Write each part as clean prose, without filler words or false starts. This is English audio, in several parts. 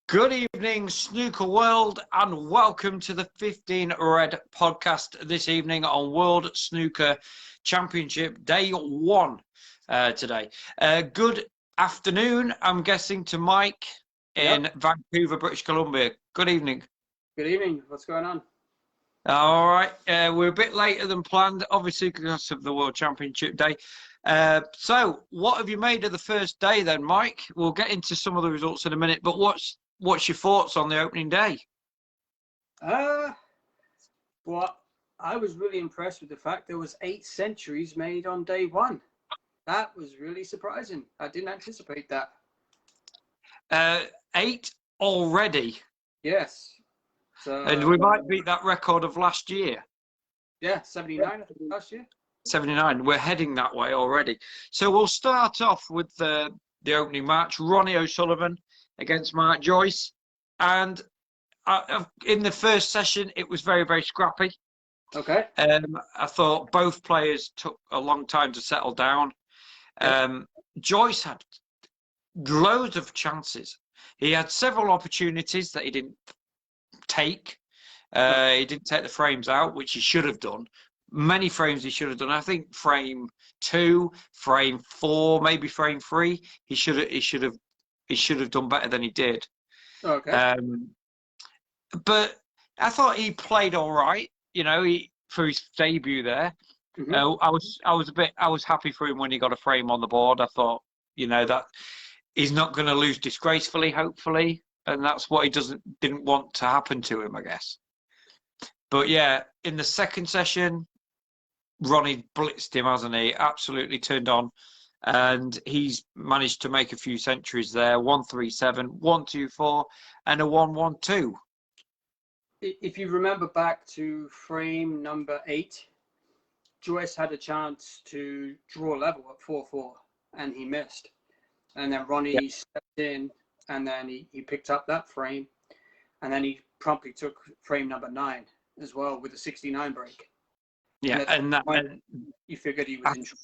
Good evening, Snooker World, and welcome to the 15 Red podcast this evening on World Snooker Championship Day 1 today. Good afternoon, I'm guessing, to Mike in Vancouver, British Columbia. Good evening. Good evening. What's going on? All right. We're a bit later than planned, obviously, because of the World Championship Day. So, what have you made of the first day then, Mike? We'll get into some of the results in a minute, but what's your thoughts on the opening day? Well, I was really impressed with the fact there was 8 centuries made on day 1. That was really surprising. I didn't anticipate that. 8 already. Yes. So, And we might beat that record of last year. Yeah, 79 I think last year. 79. We're heading that way already. So we'll start off with the opening match. Ronnie O'Sullivan against Mark Joyce. And in the first session, it was very, very scrappy. Okay. I thought both players took a long time to settle down. Joyce had loads of chances. He had several opportunities that he didn't take. He didn't take the frames out, which he should have done. Many frames he should have done. I think frame 2, frame 4, maybe frame 3. He should have done better than he did. Okay. But I thought he played all right. You know, for his debut there. Mm-hmm. I was happy for him when he got a frame on the board. I thought, you know, that he's not going to lose disgracefully, hopefully, and that's what he didn't want to happen to him, I guess. But yeah, in the second session, Ronnie blitzed him, hasn't he? Absolutely turned on, and he's managed to make a few centuries there. 137, 124, and a 112. If you remember back to frame number 8, Joyce had a chance to draw level at 4-4, and he missed. And then Ronnie stepped in, and then he picked up that frame, and then he promptly took frame number 9 as well with a 69 break. Yeah, and you figured he was in trouble.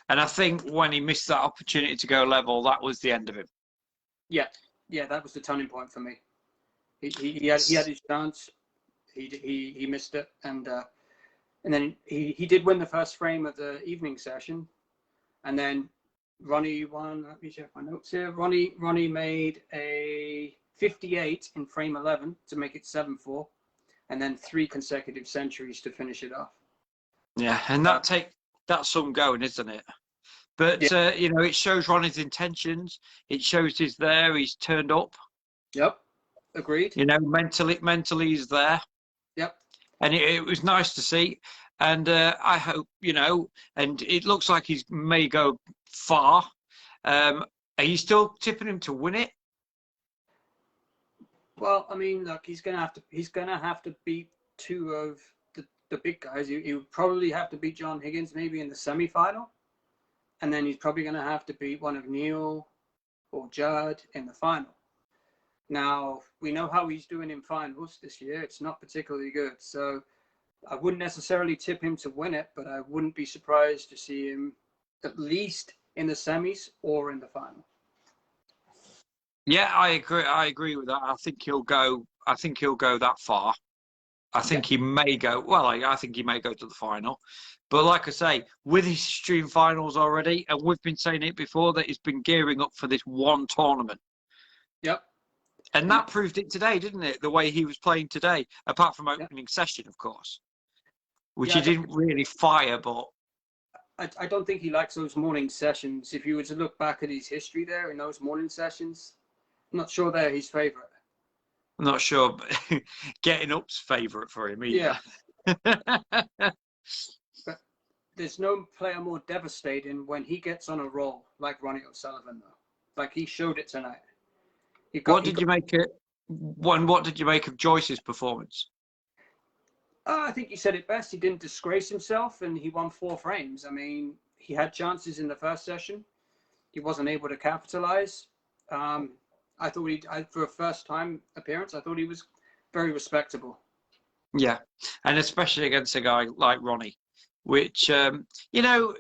And I think when he missed that opportunity to go level, that was the end of him. Yeah, that was the turning point for me. He had his chance. He missed it, and then he did win the first frame of the evening session, and then Ronnie won. Let me check my notes here. Ronnie made a 58 in frame 11 to make it 7-4, and then 3 consecutive centuries to finish it off. Yeah, and that's some going, isn't it? But you know, it shows Ronnie's intentions. It shows he's there. He's turned up. Yep, agreed. You know, mentally he's there. Yep. And it was nice to see. And I hope, you know, and it looks like he may go far. Are you still tipping him to win it? Well, I mean, look, he's gonna have to beat 2 of the big guys. He would probably have to beat John Higgins maybe in the semi-final, and then he's probably gonna have to beat one of Neil or Judd in the final. Now we know how he's doing in finals this year. It's not particularly good, so I wouldn't necessarily tip him to win it, but I wouldn't be surprised to see him at least in the semis or in the final. Yeah, I agree with that. I think he'll go that far. I think he may go. Well, I think he may go to the final. But like I say, with his stream finals already, and we've been saying it before, that he's been gearing up for this one tournament. Yep. And that proved it today, didn't it? The way he was playing today, apart from opening session, of course, which he didn't really fire. But I don't think he likes those morning sessions. If you were to look back at his history there in those morning sessions, I'm not sure they're his favourite. I'm not sure, but getting up's favourite for him either. Yeah. But there's no player more devastating when he gets on a roll like Ronnie O'Sullivan, though. Like he showed it tonight. What did you make of Joyce's performance? I think you said it best. He didn't disgrace himself, and he won 4 frames. I mean, he had chances in the first session. He wasn't able to capitalize. I thought for a first-time appearance, I thought he was very respectable. Yeah, and especially against a guy like Ronnie, which, you know,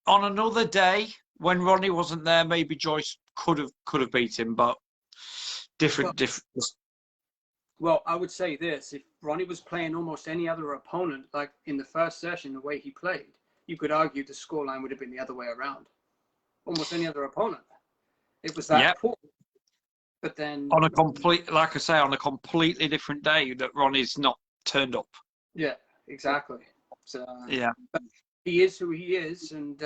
on another day when Ronnie wasn't there, maybe Joyce could have beat him. But different. Well, I would say this: if Ronnie was playing almost any other opponent, like in the first session, the way he played, you could argue the scoreline would have been the other way around. Almost any other opponent, it was that poor. But then on a complete, like I say, on a completely different day that Ronnie's not turned up. Yeah, exactly. So yeah, but he is who he is, and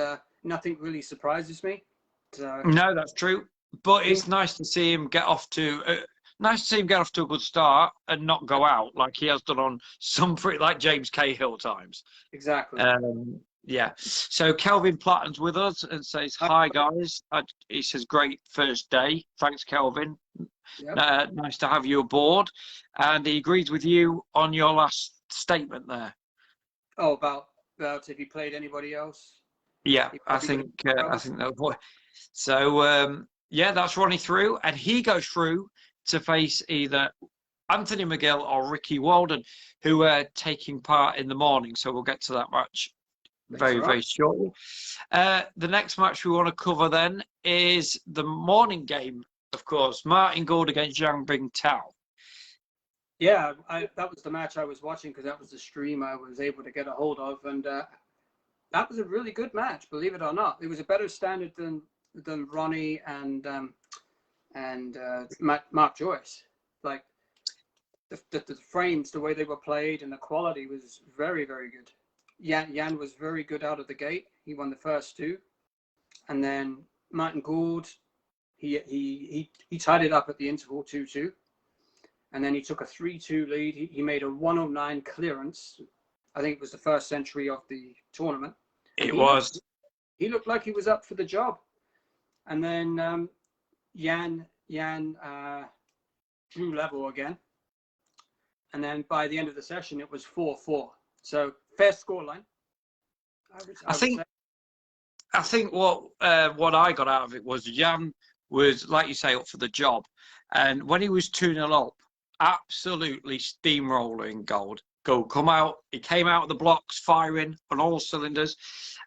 nothing really surprises me. So no, that's true. But it's nice to see him get off to. Nice to see him get off to a good start and not go out like he has done on some pretty, like James Cahill times. Exactly. Yeah. So Kelvin Platten's with us and says, hi, guys. He says, great first day. Thanks, Kelvin. Yep. Nice to have you aboard. And he agrees with you on your last statement there. Oh, about if he played anybody else? Yeah, I think that was. So, yeah, that's Ronnie through. And he goes through to face either Anthony McGill or Ricky Walden, who are taking part in the morning. So we'll get to that match very shortly. The next match we want to cover then is the morning game, of course. Martin Gould against Yang Bingtao. Yeah, that was the match I was watching because that was the stream I was able to get a hold of, and that was a really good match, believe it or not. It was a better standard than Ronnie and Mark Joyce. Like the frames, the way they were played, and the quality was very, very good. Yan was very good out of the gate. He won the first two, and then Martin Gould, he tied it up at the interval 2-2, and then he took a 3-2 lead. He made a 109 clearance. I think it was the first century of the tournament. It was. He looked like he was up for the job, and then Yan drew level again, and then by the end of the session it was 4-4. So fair scoreline. I think what I got out of it was Yan was, like you say, up for the job, and when he was 2-0 up, absolutely steamrolling Gould come out. He came out of the blocks firing on all cylinders,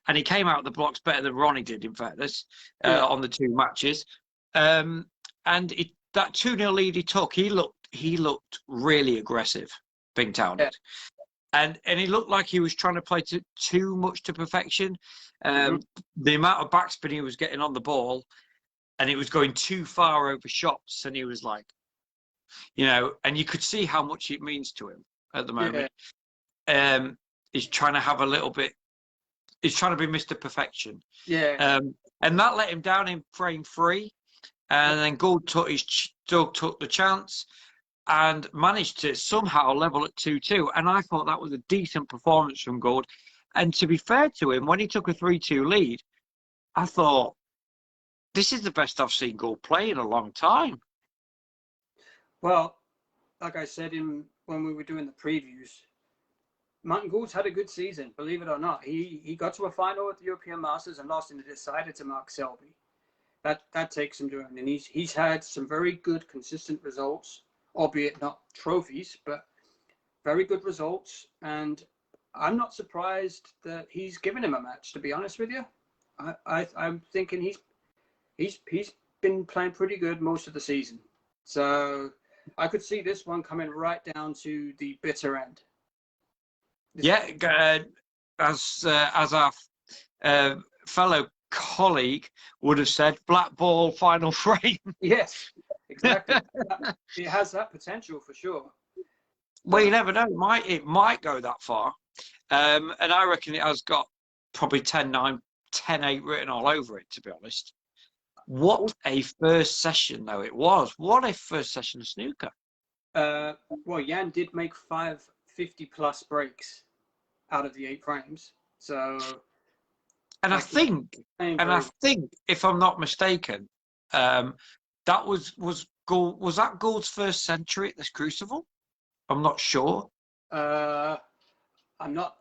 and he came out of the blocks better than Ronnie did, in fairness, on the two matches. And that 2-0 lead he took, he looked really aggressive, Bingtao did. And he looked like he was trying to play too much to perfection. The amount of backspin he was getting on the ball, and it was going too far over shots, and he was like, and you could see how much it means to him at the moment. He's trying to have a little bit. He's trying to be Mr. Perfection. Yeah. And that let him down in frame 3, and then Gould took the chance and managed to somehow level at 2-2. And I thought that was a decent performance from Gould. And to be fair to him, when he took a 3-2 lead, I thought, this is the best I've seen Gould play in a long time. Well, like I said when we were doing the previews, Martin Gould's had a good season, believe it or not. He got to a final at the European Masters and lost in the decider to Mark Selby. That takes him doing, and he's had some very good, consistent results, albeit not trophies, but very good results. And I'm not surprised that he's given him a match, to be honest with you. I'm thinking he's been playing pretty good most of the season. So I could see this one coming right down to the bitter end. As our fellow colleague would have said, black ball final frame. Yes, exactly. It has that potential for sure. Well, you never know. It might go that far. And I reckon it has got probably 10-9, 10-8 written all over it, to be honest. What a first session, though, it was. What a first session of snooker. Well, Yan did make 5 50-plus breaks out of the 8 frames. So... I think, if I'm not mistaken, that was Gould. Was that Gould's first century at this Crucible? I'm not sure. I'm not.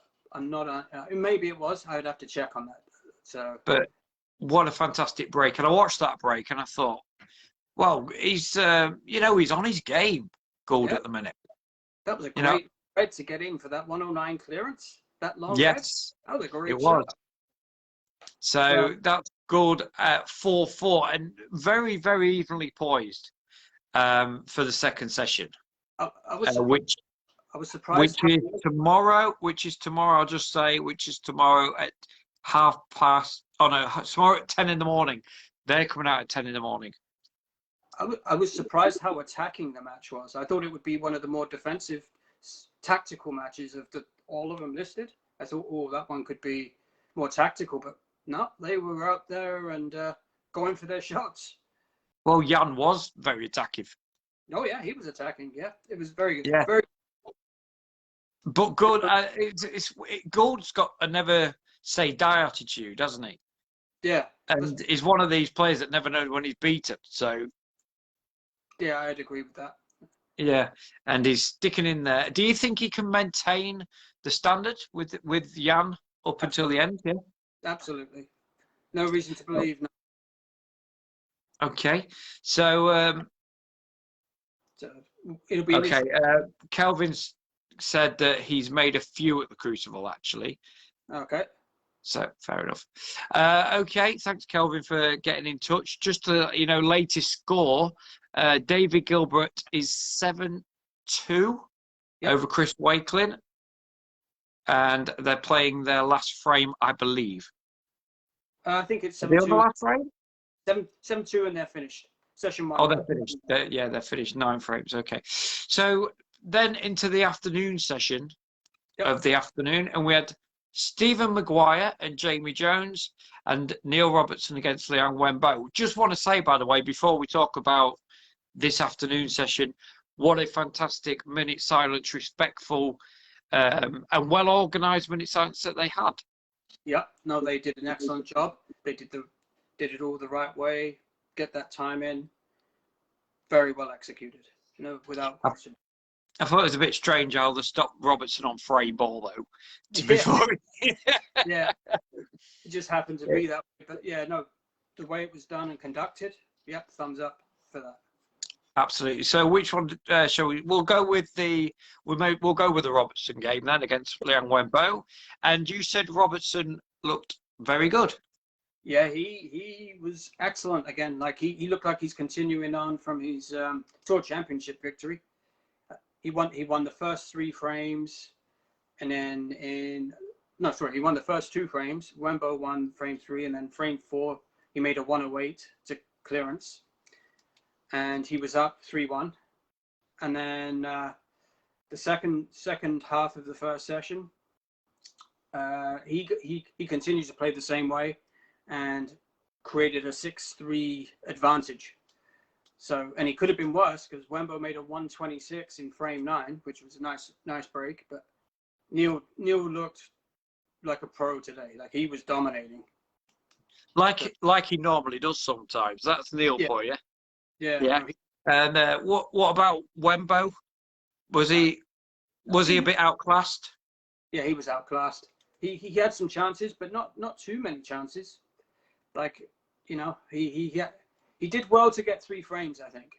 Maybe it was. I would have to check on that. So, but what a fantastic break! And I watched that break, and I thought, well, he's he's on his game, Gould, at the minute. That was a great red to get in for that 109 clearance. That long. Yes, red. That was a great. It was. So that's Gould at 4-4 and very, very evenly poised. for the second session, I was which surprised. is tomorrow. Which is tomorrow. I'll just say which is tomorrow at 12:30. Oh no, tomorrow at 10 in the morning. They're coming out at 10 in the morning. I was surprised how attacking the match was. I thought it would be one of the more defensive, tactical matches of all of them listed. I thought, oh, that one could be more tactical, but no, they were out there and going for their shots. Well, Jan was very attacking. Oh yeah, he was attacking. Yeah, it was very good. Yeah. Very. But Gould, Gould's got a never say die attitude, hasn't he? Yeah. And he's one of these players that never knows when he's beaten. So. Yeah, I'd agree with that. Yeah, and he's sticking in there. Do you think he can maintain the standard with Jan up until the end? Yeah. Absolutely. No reason to believe. No. Okay, so it'll be okay. Kelvin's said that he's made a few at the Crucible actually. Okay. So fair enough. Okay, thanks Kelvin for getting in touch. Just the latest score. David Gilbert is 7-2 over Chris Wakelin, and they're playing their last frame, I believe. I think it's 7-2. The last frame? 7-2, and they're finished. Session 1. Oh, they're finished. They're finished 9 frames. Okay. So then into the afternoon session of the afternoon, and we had Stephen Maguire and Jamie Jones and Neil Robertson against Liang Wenbo. Just want to say, by the way, before we talk about this afternoon session, what a fantastic minute silence, respectful and well-organised minute silence that they had. Yeah, no, they did an excellent job. They did it all the right way, get that time in. Very well executed, without question. I thought it was a bit strange how they stopped Robertson on frame ball, though. Before. Yeah, it just happened to be that way. But yeah, no, the way it was done and conducted, thumbs up for that. Absolutely. So, which one shall we? We'll go with the Robertson game then against Liang Wenbo. And you said Robertson looked very good. Yeah, he was excellent again. Like he looked like he's continuing on from his Tour Championship victory. He won the first 3 frames, and then he won the first 2 frames. Wenbo won frame 3, and then frame 4 he made a 108 to clearance. And he was up 3-1, and then the second half of the first session, he continued to play the same way, and created a 6-3 advantage. So, and he could have been worse because Wenbo made a 126 in frame 9, which was a nice break. But Neil looked like a pro today. Like he was dominating. Like he normally does sometimes. That's Neil for you. Yeah. And what about Wenbo? Was he a bit outclassed? Yeah, he was outclassed. He had some chances, but not too many chances. Like, he did well to get 3 frames, I think.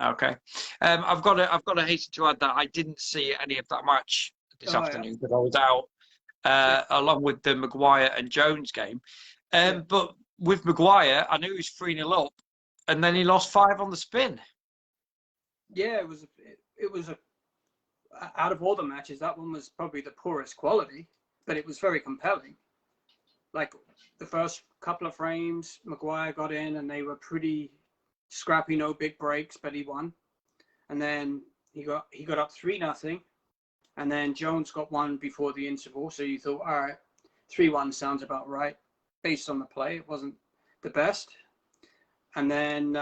Okay. I've got to hasten to add that I didn't see any of that match this afternoon because I was out along with the Maguire and Jones game. But with Maguire, I knew he was 3-0 up, and then he lost 5 on the spin. Yeah, it was out of all the matches, that one was probably the poorest quality, but it was very compelling. Like the first couple of frames, Maguire got in and they were pretty scrappy, no big breaks, but he won. And then he got up 3-0, and then Jones got one before the interval. So you thought, all right, 3-1 sounds about right based on the play. It wasn't the best. And then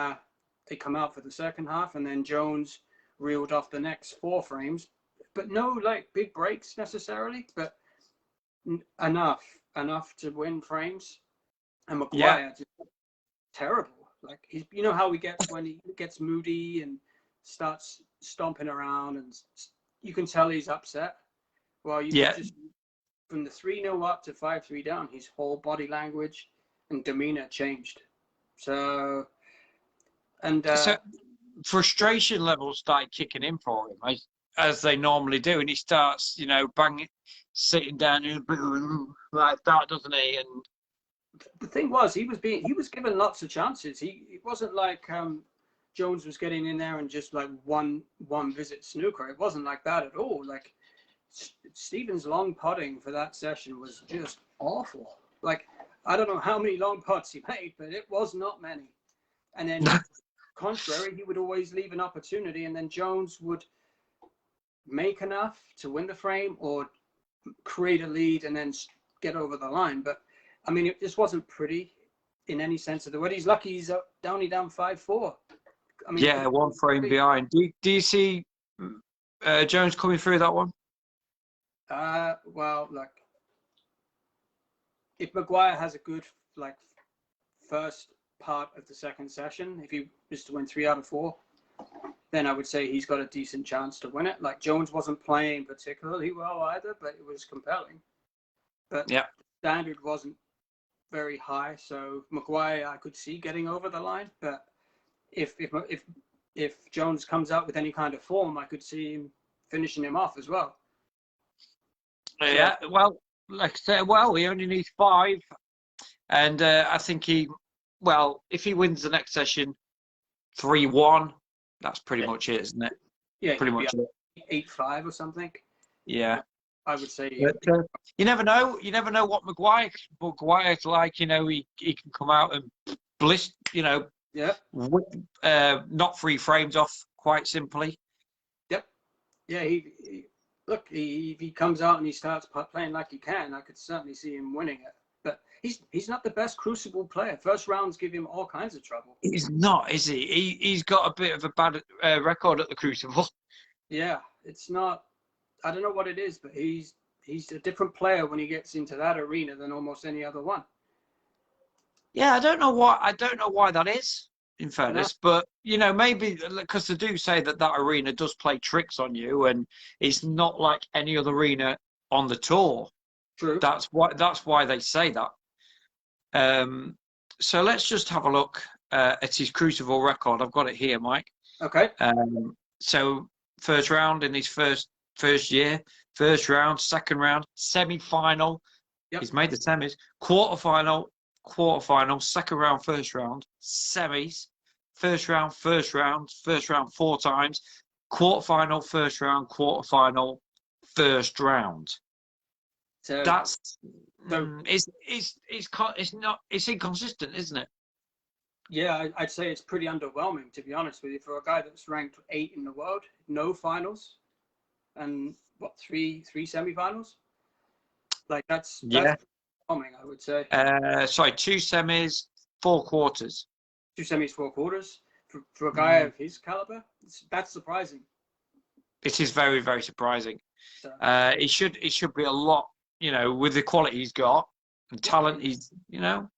they come out for the second half, and then Jones reeled off the next 4 frames, but no like big breaks necessarily, but enough to win frames. And Maguire just terrible. Like he's, how he gets when he gets moody and starts stomping around, and you can tell he's upset. Well, just from the 3-0 up to 5-3 down, his whole body language and demeanor changed. So, and so frustration levels started kicking in for him, as they normally do, and he starts, banging, sitting down like that, doesn't he? And the thing was, he was given lots of chances. It wasn't like Jones was getting in there and just like one visit snooker. It wasn't like that at all. Like Stevens' long putting for that session was just awful. Like I don't know how many long putts he made, but it was not many. And then contrary, he would always leave an opportunity, and then Jones would make enough to win the frame or create a lead and then get over the line. But I mean, it just wasn't pretty in any sense of the word. He's lucky he's only down 5-4. I mean, yeah, one frame behind. Do you see Jones coming through that one? Well, like if Maguire has a good like first part of the second session, if he was to win 3 out of 4, then I would say he's got a decent chance to win it. Like Jones wasn't playing particularly well either, but it was compelling. But yeah, the standard wasn't very high, so Maguire I could see getting over the line. But if Jones comes out with any kind of form, I could see him finishing him off as well. Yeah, well, like I said, well, he only needs 5, and I think if he wins the next session 3-1, that's pretty much it, isn't it? Yeah, pretty much it. 8-5 or something. Yeah, I would say. But, you never know. You never know what Maguire's like. You know, he can come out and bliss. You know, yeah, knock 3 frames off quite simply. Yep. Yeah, look, if he comes out and he starts playing like he can, I could certainly see him winning it. But he's not the best Crucible player. First rounds give him all kinds of trouble. He's not, is he? He's got a bit of a bad record at the Crucible. Yeah, it's not. I don't know what it is, but he's a different player when he gets into that arena than almost any other one. Yeah, I don't know why that is, in fairness, but you know, maybe because they do say that arena does play tricks on you, and it's not like any other arena on the tour. True. That's why they say that. So let's just have a look at his Crucible record. I've got it here, Mike. Okay. So first round in his first year, first round, second round, semi-final. Yep. He's made the semis, quarterfinal, second round, first round, semis, first round 4 times, quarterfinal, first round, quarterfinal, first round. So that's it's inconsistent, isn't it? Yeah, I'd say it's pretty underwhelming, to be honest with you, for a guy that's ranked 8 in the world, no finals, and what 3 semifinals. Like that's underwhelming, I would say. 2 semis, 4 quarters. 2 semis, 4 quarters for a guy of his caliber. That's surprising. It is very, very surprising. So, it should be a lot, you know, with the quality he's got and talent he's, you know.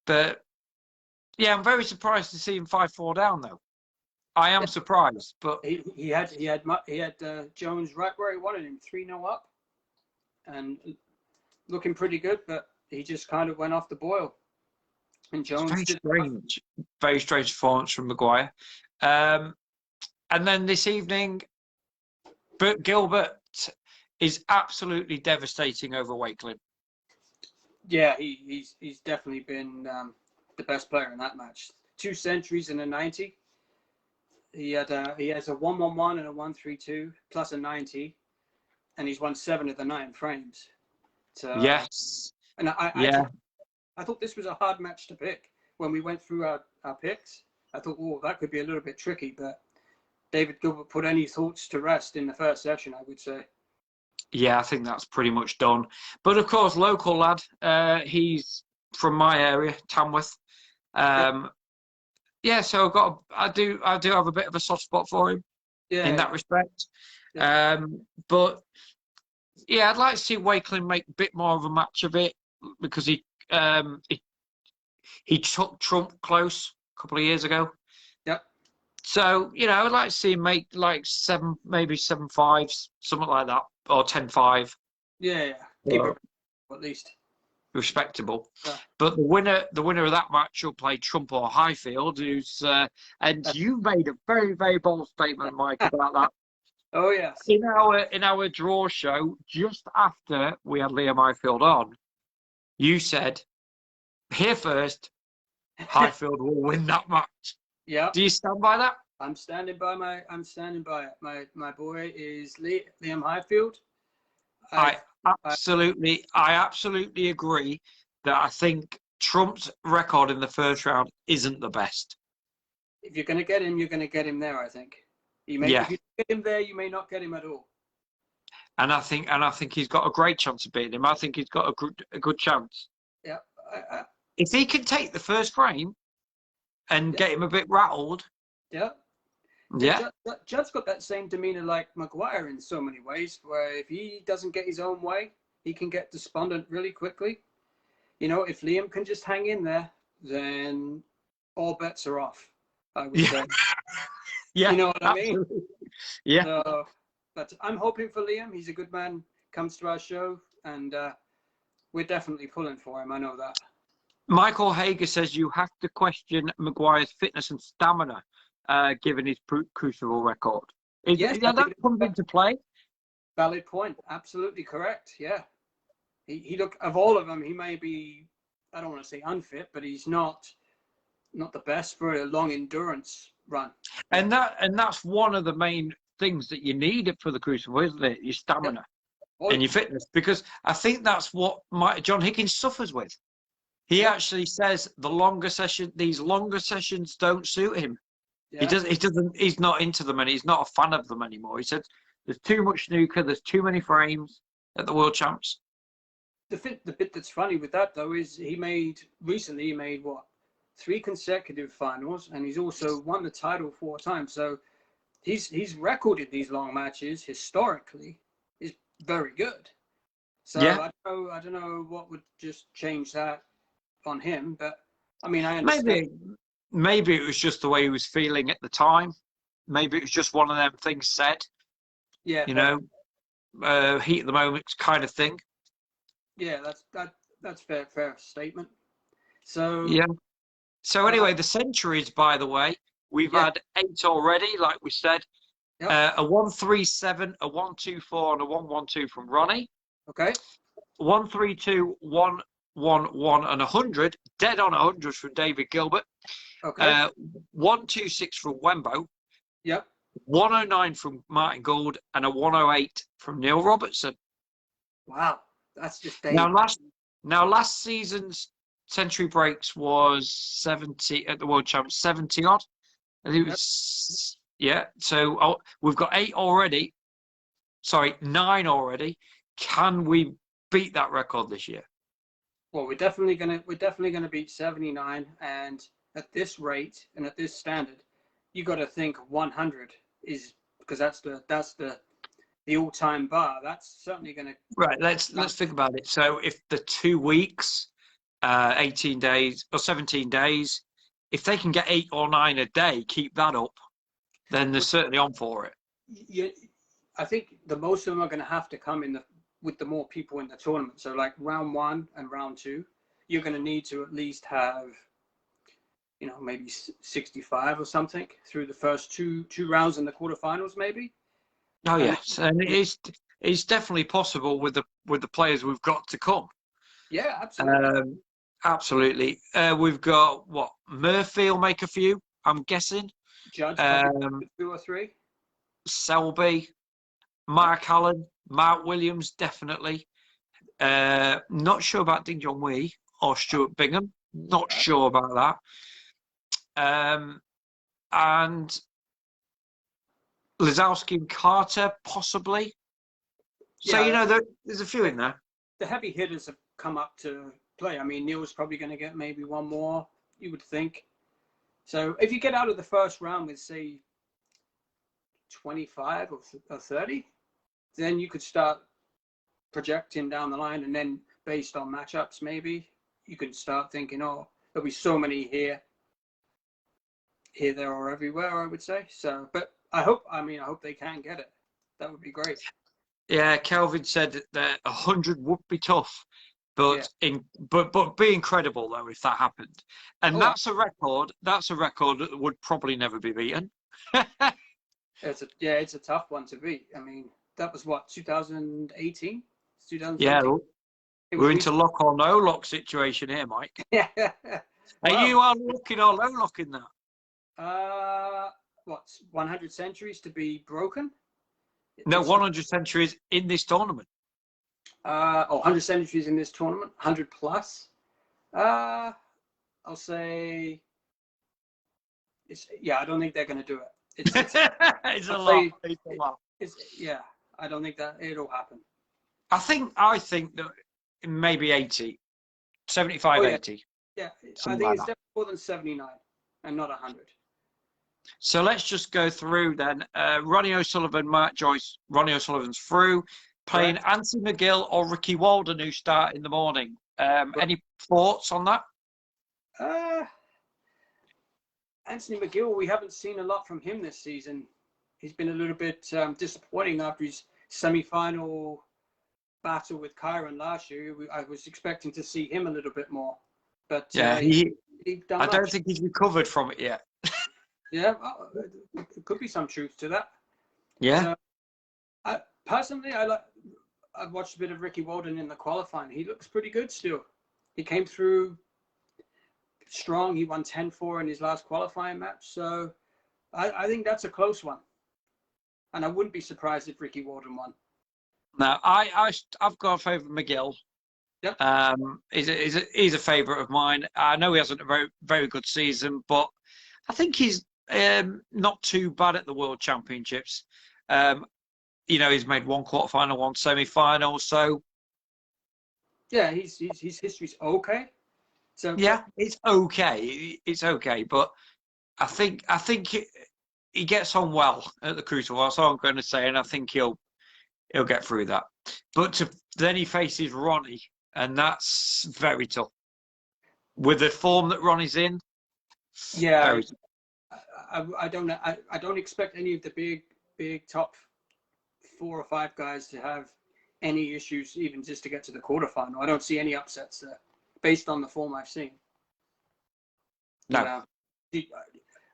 But yeah, I'm very surprised to see him 5-4 down though. I am surprised, but he had Jones right where he wanted him, 3-0 up, and looking pretty good, but he just kind of went off the boil. And Jones very strange performance from Maguire. And then this evening, Gilbert is absolutely devastating over Wakelin. Yeah, he's definitely been the best player in that match. 2 centuries and a 90. He has a 1-1-1 and a 1-3-2 plus a 90, and he's won 7 of the 9 frames. So, yes, and I thought this was a hard match to pick when we went through our picks. I thought, oh, that could be a little bit tricky, but David Gilbert put any thoughts to rest in the first session, I would say. Yeah, I think that's pretty much done. But of course, local lad, he's from my area, Tamworth. Yeah, so I do have a bit of a soft spot for him in that respect. Yeah. But yeah, I'd like to see Wakelin make a bit more of a match of it because he took Trump close a couple of years ago. Yep. So, you know, I'd like to see him make like 7, maybe 7-5, something like that, or 10-5. Yeah. Keep it at least respectable. Yeah. But the winner of that match will play Trump or Highfield, who's and you made a very, very bold statement, Mike, about that. Oh yes. In our draw show, just after we had Liam Highfield on, you said, here first, Highfield will win that match. Yeah. Do you stand by that? I'm standing by it. My boy is Liam Highfield. I absolutely agree that I think Trump's record in the first round isn't the best. If you're going to get him, you're going to get him there. I think. Yeah. If you get him there, you may not get him at all. And I think he's got a great chance of beating him. I think he's got a good chance. Yeah. If he can take the first frame and get him a bit rattled. Yeah. Yeah. Judd's got that same demeanor like Maguire in so many ways, where if he doesn't get his own way, he can get despondent really quickly. You know, if Liam can just hang in there, then all bets are off, I would say. Yeah. You know what absolutely. I mean? Yeah. So, but I'm hoping for Liam. He's a good man, comes to our show, and we're definitely pulling for him. I know that. Michael Hager says you have to question Maguire's fitness and stamina, given his Crucible record. That comes into play. Valid point. Absolutely correct. Yeah. He look, of all of them, he may be, I don't want to say unfit, but he's not the best for a long endurance run. And that's one of the main things that you need for the Crucible, isn't it? Your stamina and your fitness, because I think that's what John Higgins suffers with. He actually says these longer sessions don't suit him. Yeah. He's not into them, and he's not a fan of them anymore. He said there's too much snooker, there's too many frames at the World Champs. The bit that's funny with that though is he made what, 3 consecutive finals, and he's also won the title 4 times. So he's recorded these long matches historically is very good. So yeah. I don't know what would just change that on him, but I mean, I understand. Maybe it was just the way he was feeling at the time. Maybe it was just one of them things said. Yeah. You know, heat of the moment kind of thing. Yeah, that's fair statement. So yeah. So anyway, the centuries, by the way, we've had 8 already, like we said. Yep. A 137, a 124, and a 112 from Ronnie. Okay. 132, 111, and 100. Dead on 100 from David Gilbert. Okay. 126 from Wembo. Yep. 109 from Martin Gould, and a 108 from Neil Robertson. Wow, that's just David. Now last season's century breaks was 70 at the World Champs, 70 odd. I think it was, So we've got 8 already. Sorry, 9 already. Can we beat that record this year? Well, we're definitely gonna beat 79, and at this rate and at this standard, you got to think 100 is, because that's the all-time bar. That's certainly gonna. Right. Let's think about it. So if the 2 weeks, 18 days or 17 days, if they can get 8 or 9 a day, keep that up, then they're certainly on for it. Yeah, I think the most of them are going to have to come with the more people in the tournament. So like round 1 and round 2, you're going to need to at least have, maybe 65 or something through the first two rounds in the quarterfinals, maybe. Oh yes, and it's definitely possible with the players we've got to come. Yeah, absolutely. Absolutely. We've got Murphy will make a few, I'm guessing. Judge, 2 or 3. Selby, Mark Allen, Mark Williams, definitely. Not sure about Ding Junhui or Stuart Bingham. Not sure about that. And Lisowski and Carter, possibly. So, there's a few in there. The heavy hitters have come up to play. I mean, Neil's probably going to get maybe 1 more, you would think. So if you get out of the first round with, say, 25 or 30, then you could start projecting down the line, and then based on matchups, maybe you could start thinking, oh, there'll be so many here, there, or everywhere, I would say. So, but I hope they can get it. That would be great. Yeah, Kelvin said that 100 would be tough, but be incredible though if that happened. And that's a record. That's a record that would probably never be beaten. It's a tough one to beat. I mean, that was 2018, 2017. Yeah, we're into lock or no lock situation here, Mike. Yeah. Are you unlocking or low locking that? What, 100 centuries to be broken? No, It's 100 centuries in this tournament. 100 centuries in this tournament, 100 plus. I'll say I don't think they're going to do it. It's a lot. It's a lot. I don't think that it'll happen. I think that maybe 80, 75, 80. Yeah, I think Something it's like that. definitely more than 79 and not 100. So let's just go through then. Ronnie O'Sullivan, Mark Joyce. Ronnie O'Sullivan's through, playing Correct. Anthony McGill or Ricky Walden, who start in the morning. Any thoughts on that? Anthony McGill, we haven't seen a lot from him this season. He's been a little bit disappointing after his semi-final battle with Kyron last year. I was expecting to see him a little bit more, but I don't think he's recovered from it yet. Yeah, there could be some truth to that. Yeah. Personally, I've watched a bit of Ricky Walden in the qualifying. He looks pretty good still. He came through strong. He won 10-4 in his last qualifying match. So I think that's a close one. And I wouldn't be surprised if Ricky Walden won. No, I've got a favourite McGill. Yep. He's a favourite of mine. I know he hasn't a very, very good season, but I think he's not too bad at the World Championships. He's made one quarterfinal, one semi-final. So yeah, his history's okay. So yeah, it's okay. It's okay, but I think he gets on well at the Crucible. That's all I'm going to say, and I think he'll get through that. But then he faces Ronnie, and that's very tough. With the form that Ronnie's in, yeah, I don't expect any of the big top 4 or 5 guys to have any issues even just to get to the quarterfinal. I don't see any upsets there based on the form I've seen. no.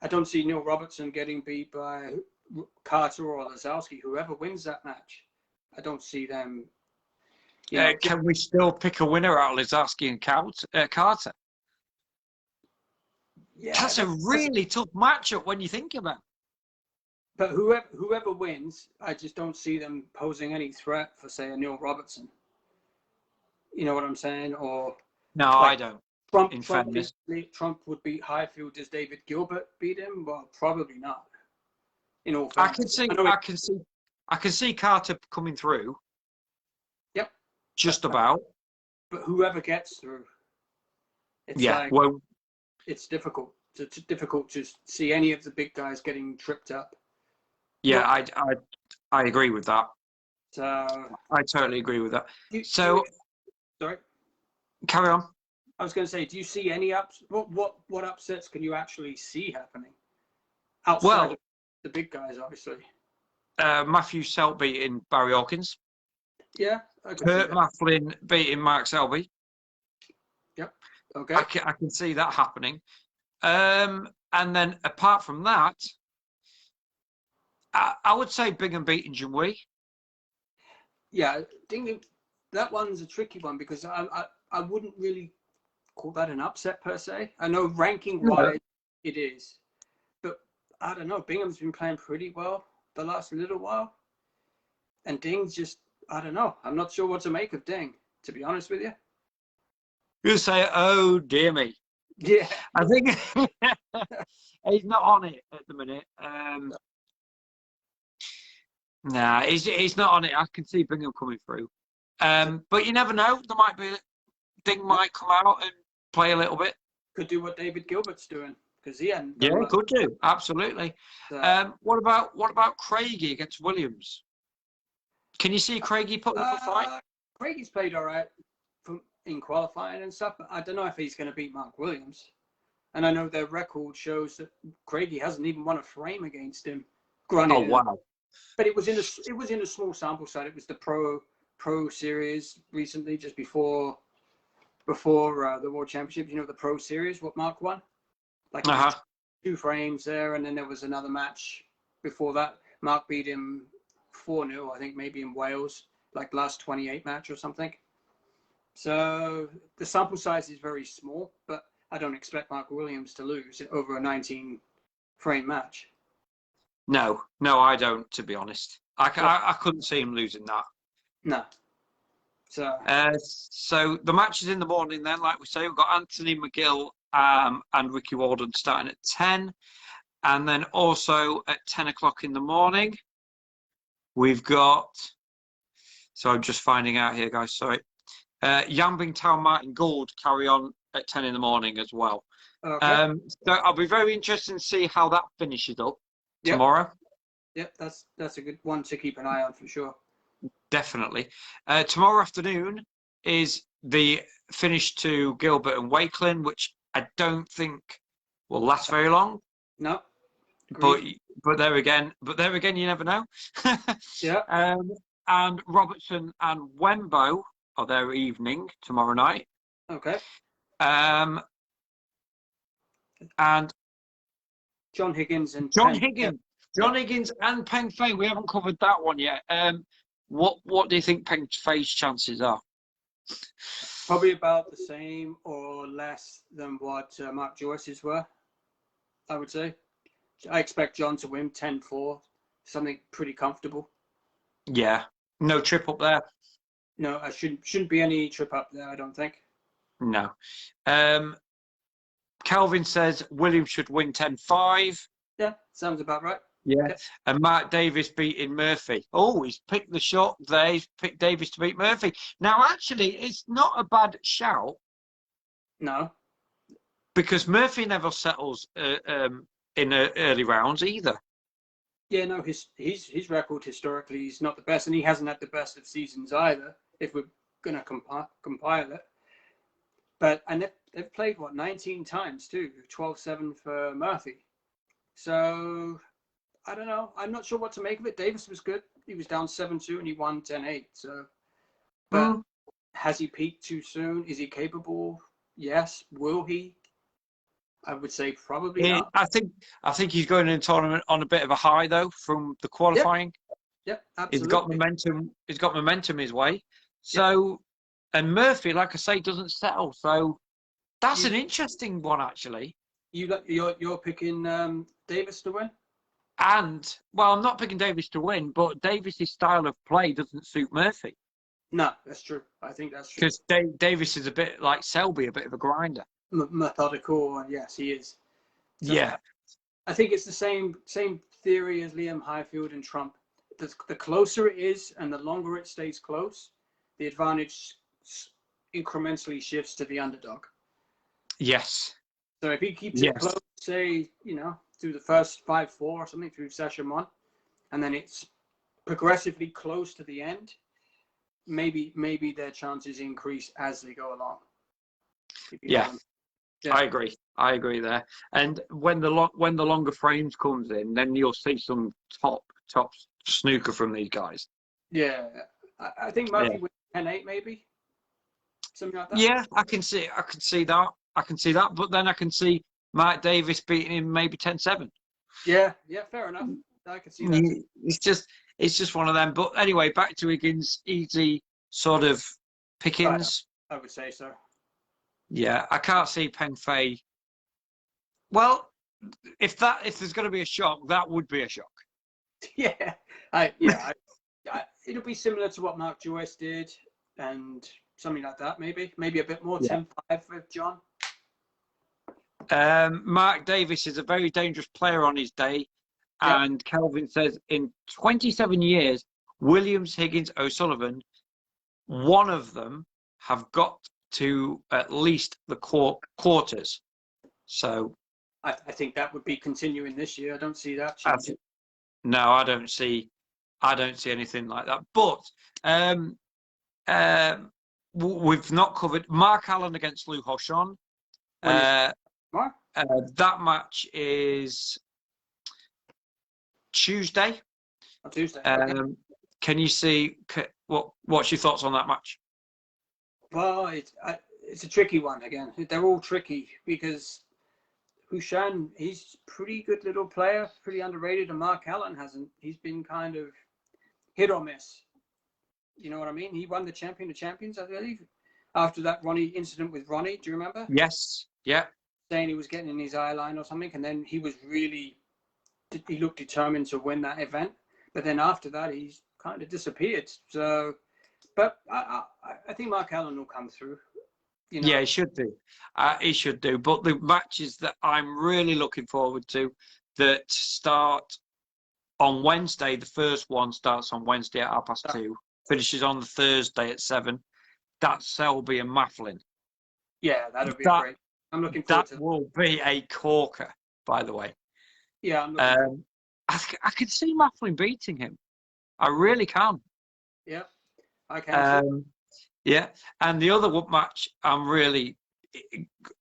I don't see Neil Robertson getting beat by Carter or Lazowski. Whoever wins that match, I don't see them. Can we still pick a winner out of Lazowski and Carter? Yeah, that's a really tough matchup when you think about it. But whoever wins, I just don't see them posing any threat for, say, a Neil Robertson. You know what I'm saying? Or no, I don't. Trump would beat Highfield. Does David Gilbert beat him? Well, probably not. In all fairness, I can see Carter coming through. Yep. Just about. But whoever gets through, it's it's difficult. It's difficult to see any of the big guys getting tripped up. Yeah, I agree with that. So I totally agree with that. Sorry. Carry on. I was going to say, do you see any what upsets can you actually see happening outside of the big guys, obviously? Matthew Selt beating Barry Hawkins. Yeah. Kurt Mafflin beating Mark Selby. Yep. Okay. I can see that happening. And then apart from that, I would say Bingham beating Junwei. Yeah, that one's a tricky one because I wouldn't really call that an upset per se. I know ranking-wise it is, but I don't know. Bingham's been playing pretty well the last little while, and Ding's just, I don't know. I'm not sure what to make of Ding, to be honest with you. You'll say, oh, dear me. Yeah. I think he's not on it at the minute. Nah, he's not on it. I can see Bingham coming through. But you never know. There might be Ding might come out and play a little bit. Could do what David Gilbert's doing because he hadn't. Yeah, he could do. Absolutely. So, what about Craigie against Williams? Can you see Craigie putting up a fight? Craigie's played all right in qualifying and stuff, but I don't know if he's going to beat Mark Williams. And I know their record shows that Craigie hasn't even won a frame against him. Granted, oh wow! But it was in a small sample size. It was the Pro Series recently, just before the World Championship. You know, the Pro Series, what Mark won, like 2 frames there, and then there was another match before that. Mark beat him 4-0, I think, maybe in Wales, like last 28 match or something. So the sample size is very small, but I don't expect Mark Williams to lose over a 19 frame match. No, I don't. To be honest, I couldn't see him losing that. No. So the match is in the morning. Then, like we say, we've got Anthony McGill and Ricky Walden starting at 10, and then also at 10 o'clock in the morning, we've got. So I'm just finding out here, guys. Sorry. Yambing Town Martin Gould carry on at 10 in the morning as well. Okay. So I'll be very interested to see how that finishes up tomorrow. Yep, that's a good one to keep an eye on for sure. Definitely. Tomorrow afternoon is the finish to Gilbert and Wakelin, which I don't think will last very long. No. But there again, you never know. Yeah. And Robertson and Wembo are their evening tomorrow night. Okay. And John Higgins and John Higgins and Peng Fei. We haven't covered that one yet. What do you think Peng Fei's chances are? Probably about the same or less than what Mark Joyce's were, I would say. I expect John to win 10-4, something pretty comfortable. Yeah. No trip up there? No, I shouldn't be any trip up there, I don't think. No. Calvin says Williams should win 10-5. Yeah, sounds about right. Yeah. And Mark Davis beating Murphy. Oh, he's picked the shot there. He's picked Davis to beat Murphy. Now, actually, it's not a bad shout. No. Because Murphy never settles in early rounds either. Yeah, no, his record historically is not the best, and he hasn't had the best of seasons either, if we're going to compile it. But they've played, 19 times too, 12-7 for Murphy. So, I don't know. I'm not sure what to make of it. Davis was good. He was down 7-2 and he won 10-8. So, but has he peaked too soon? Is he capable? Yes. Will he? I would say probably not. I think he's going in the tournament on a bit of a high though from the qualifying. Yep, absolutely. He's got momentum. He's got momentum his way. So, and Murphy, like I say, doesn't settle. So that's an interesting one actually. You're picking Davis to win. And well, I'm not picking Davis to win, but Davis's style of play doesn't suit Murphy. No, that's true. I think that's true. Because Davis is a bit like Selby, a bit of a grinder. Methodical, and yes, he is. So yeah. I think it's the same theory as Liam Highfield and Trump. The closer it is and the longer it stays close, the advantage incrementally shifts to the underdog. Yes. So if he keeps it close, say, through the first 5-4 or something through session 1, and then it's progressively close to the end, maybe their chances increase as they go along. Yeah. I agree there. And when the longer frames comes in, then you'll see some top snooker from these guys. Yeah, I think Murphy wins 10-8 maybe, something like that. Yeah, I can see that. But then I can see Mark Davis beating him maybe 10-7. Yeah, fair enough. I can see that. It's just one of them. But anyway, back to Higgins, easy sort of pickings. I would say so. Yeah, I can't see Peng Fei. Well, if there's going to be a shock, that would be a shock. Yeah, it'll be similar to what Mark Joyce did, and something like that. Maybe a bit more 10-5 with John. Mark Davis is a very dangerous player on his day, and Kelvin says in 27 years, Williams, Higgins, O'Sullivan, one of them have got to at least the quarters. So I think that would be continuing this year. I don't see that. No, I don't see anything like that. But we've not covered Mark Allen against Lou Hoshon. That match is Tuesday. On Tuesday. Can you see what's your thoughts on that match? Well, it's a tricky one again. They're all tricky because Hoshon, he's a pretty good little player, pretty underrated, and Mark Allen hasn't. He's been kind of hit or miss. You know what I mean? He won the Champion of Champions, I believe, after that incident with Ronnie. Do you remember? Yes. Yeah. Saying he was getting in his eye line or something, and then he was really he looked determined to win that event. But then after that, he's kind of disappeared. So, but I think Mark Allen will come through. You know. Yeah, he should do. He should do. But the matches that I'm really looking forward to that start on Wednesday, the first one starts on Wednesday at 2:30, finishes on the Thursday at 7. That's Selby and Mafflin. Yeah, that'll be great. I'm looking forward to that. That will be a corker, by the way. Yeah, I'm looking I can see Mafflin beating him. I really can. Yeah, I can. Yeah, and the other match, I'm really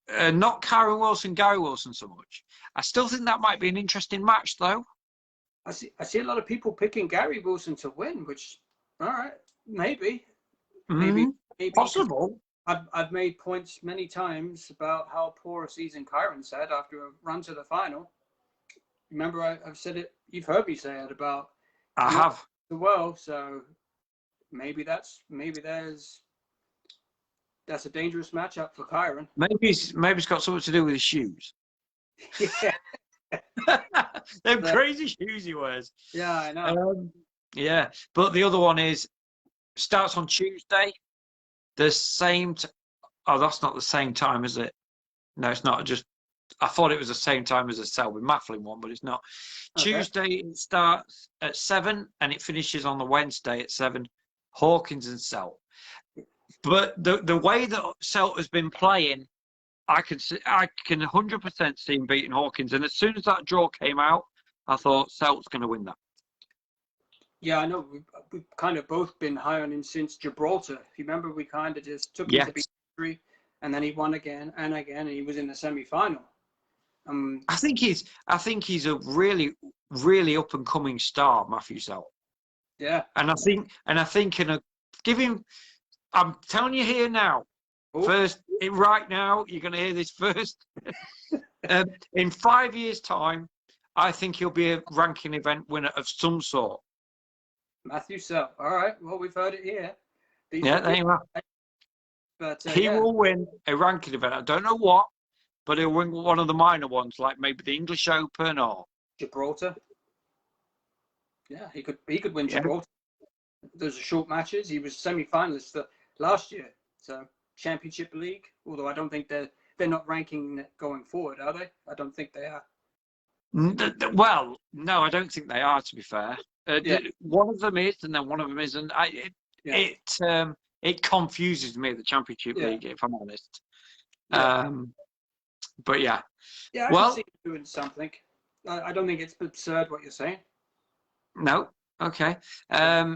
not Kyron Wilson, Gary Wilson so much. I still think that might be an interesting match, though. I see a lot of people picking Gary Wilson to win, which, all right, maybe Possible. I've made points many times about how poor a season Kyron had after a run to the final. Remember, I've said it. You've heard me say it about. I have. Well, so maybe that's a dangerous matchup for Kyron. Maybe it's got something to do with his shoes. Yeah. Them crazy shoes he wears. Yeah, I know. Yeah, but the other one starts on Tuesday. The same. Oh, that's not the same time, is it? No, it's not. I thought it was the same time as the Selby Mafflin one, but it's not. Okay. Tuesday it starts at 7 and it finishes on the Wednesday at 7. Hawkins and Selt. But the way that Selt has been playing, I can 100% see him beating Hawkins. And as soon as that draw came out, I thought Selt's going to win that. Yeah, I know. We've kind of both been high on him since Gibraltar. If you remember, we kind of just took him to beat 3, and then he won again, and he was in the semi-final. I think he's a really, really up and coming star, Matthew Selt. Yeah. And I think give him. I'm telling you here now. First, right now, you're going to hear this first. In 5 years' time, I think he'll be a ranking event winner of some sort. Matthew Selt. All right. Well, we've heard it here. There you are. But he will win a ranking event. I don't know what, but he'll win one of the minor ones, like maybe the English Open or Gibraltar. Yeah, he could win Gibraltar. Those are short matches. He was semi-finalist last year, so Championship League. Although I don't think they're not ranking going forward, are they? I don't think they are. Well, no, I don't think they are. To be fair, one of them is, and then one of them isn't. It confuses me, the Championship League, if I'm honest. But yeah. Yeah, I can see him doing something. I don't think it's absurd what you're saying. No. Okay. I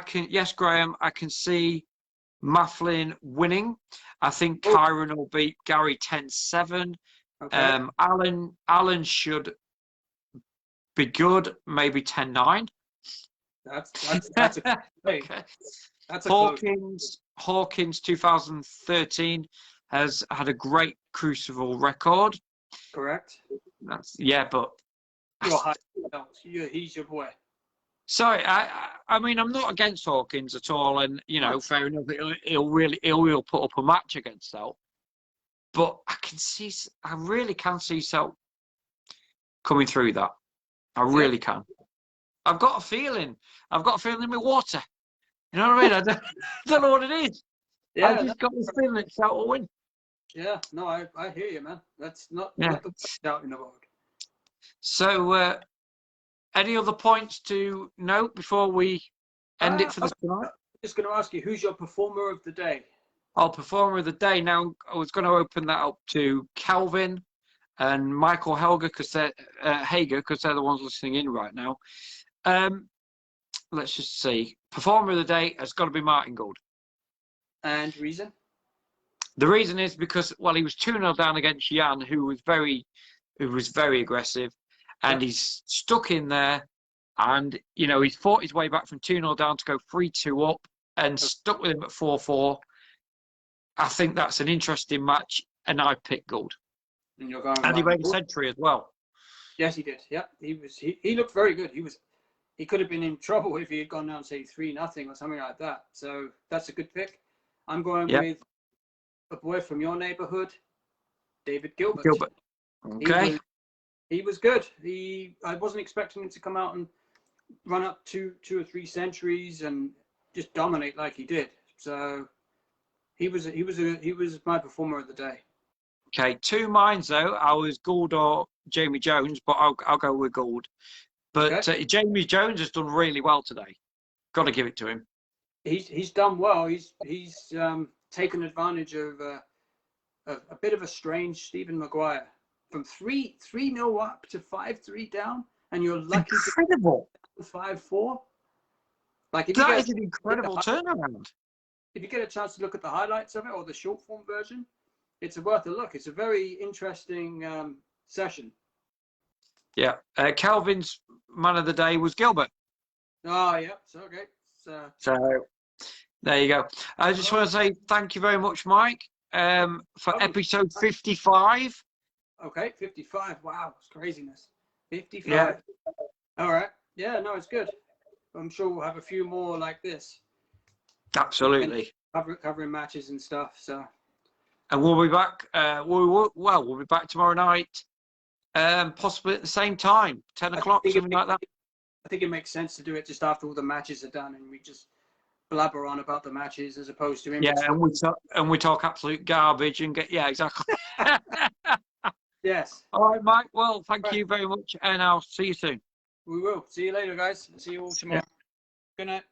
can. Yes, Graham. I can see Mafflin winning. I think Kyron will beat Gary 10-7. Okay. Allen should be good. Maybe 10-9. That's a okay. That's Hawkins 2013 has had a great Crucible record. Correct. But he's your boy. Sorry, I mean, I'm not against Hawkins at all, and fair enough, he'll put up a match against Selt. But I really can see Selt coming through that. I really can. I've got a feeling in my water. You know what I mean? I don't know what it is. Yeah, I just got this feeling that Selt will win. Yeah, no, I hear you, man. That's not the doubt in the world. So, any other points to note before we end it for this tonight? I'm just going to ask you, who's your performer of the day? Performer of the day. Now, I was going to open that up to Calvin and Michael Hager because they're the ones listening in right now. Let's just see. Performer of the day has got to be Martin Gould. And reason? The reason is because, he was 2-0 down against Jan, who was very aggressive, and he's stuck in there, and, he's fought his way back from 2-0 down to go 3-2 up and stuck with him at 4-4. I think that's an interesting match, and I picked Gould. And you're going. And he made a century as well. Yes, he did. Yeah, he looked very good. He could have been in trouble if he had gone down, say, 3-0 or something like that. So that's a good pick. I'm going with a boy from your neighbourhood, David Gilbert. Okay. He was good. I wasn't expecting him to come out and run up two or three centuries and just dominate like he did. So he was my performer of the day. Okay, two minds though. I was Gould or Jamie Jones, but I'll go with Gould. But Okay. Jamie Jones has done really well today. Got to give it to him. He's done well. He's taken advantage of a bit of a strange Stephen Maguire from 3-0 up to 5-3 down, and you're lucky Incredible. to 5-4. Like That is an incredible turnaround. If you get a chance to look at the highlights of it or the short form version, it's worth a look. It's a very interesting session. Yeah. Calvin's man of the day was Gilbert. Oh, yeah. So, okay. So there you go. I just want to say thank you very much, Mike, for episode 55. Okay, 55. Wow, it's craziness. 55. Yeah. All right. Yeah, no, it's good. I'm sure we'll have a few more like this. Absolutely. Covering matches and stuff. So. And we'll be back. We'll be back tomorrow night, possibly at the same time, 10 o'clock, something like that. I think it makes sense to do it just after all the matches are done, and we just blabber on about the matches as opposed to and we talk absolute garbage and get exactly. Yes. All right, Mike. Well, thank you very much, and I'll see you soon. We will. See you later, guys. See you all tomorrow. Good night.